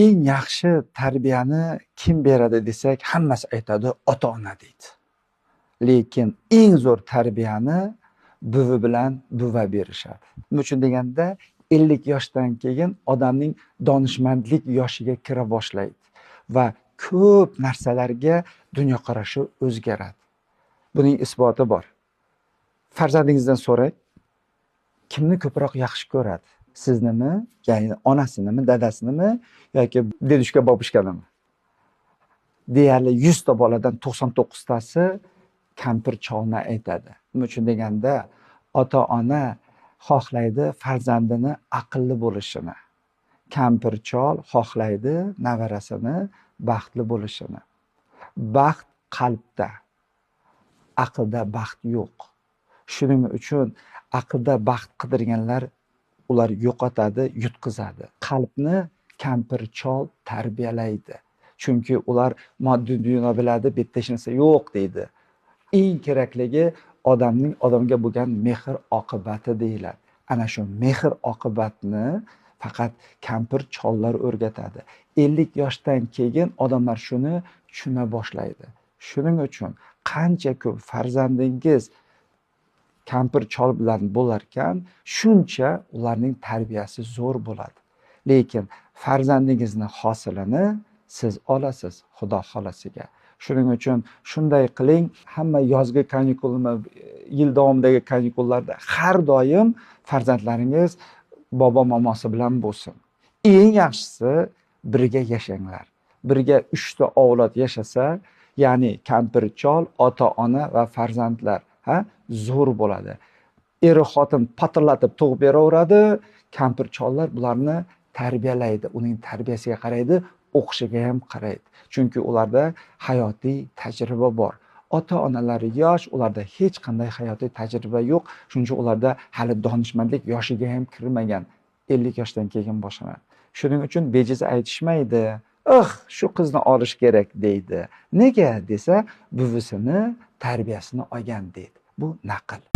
Eng yaxshi tarbiyani kim beradi desak, hammasi aytadi, ota-ona deydi. Lekin eng zo'r tarbiyani buvi bilan buva berishadi. Nima uchun deganda 50 yoshdan keyin odamning donishmandlik yoshiga kira boshlaydi va ko'p narsalarga dunyoqarashi o'zgaradi. Buning isboti bor. Farzandingizdan so'rang, kimni ko'proq yaxshi ko'radi? Siznimi, ya'ni onasinimi, dadasinimi yoki dedushka babushkanimi? Deyarli 100 ta boladan 99 tasi kampir cholni aytadi. Nima uchun deganda ota-ona xohlaydi farzandini aqlli bo'lishini. Kampir chol xohlaydi nevarasini baxtli bo'lishini. Baxt qalbda, aqlda baxt yo'q. Shuning uchun aqlda baxt qidirganlar ular yo'qotadi, yutqizadi. Qalbni kampir chol tarbiyalaydi. Chunki ular moddiy dunyo biladi, bitta hech narsa yo'q deydi. Eng kerakligi odamning odamga bo'lgan mehr oqibati deyiladi. Ana shu mehr oqibatni faqat kampir chollar o'rgatadi. 50 yoshdan keyin odamlar shuni tushuna boshlaydi. Shuning uchun qancha ko'p farzandingiz kampir chol bilan bo'larkan, shuncha ularning tarbiyasi zo'r bo'ladi. Lekin farzandingizni hosilini siz olasiz, Xudo xolasiga. Shuning uchun shunday qiling, hamma yozgi kanikulmi, yil davomidagi kanikullarda har doim farzandlaringiz bobo mamosi bilan bo'lsin. Eng yaxshisi birga yashanglar. Birga 3 ta avlod yashasa, ya'ni kampir chol, ota-ona va farzandlar zo'r bo'ladi. Eri xotin patirlatib tug'ib beraveradi, kampir chollar bularni tarbiyalaydi, uning tarbiyasiga qaraydi, o'qishiga ham qaraydi. Chunki ularda hayotiy tajriba bor. Ota-onalari yosh, ularda hech qanday hayotiy tajriba yo'q. Shuning uchun ularda hali donishmandlik yoshiga ham kirmagan. 50 yoshdan keyin boshlanadi. Shuning uchun bejiz aytishmaydi. Shu qizni olish kerak deydi. Nega desa, buvisini tarbiyasini olgan deydi. Bu naql.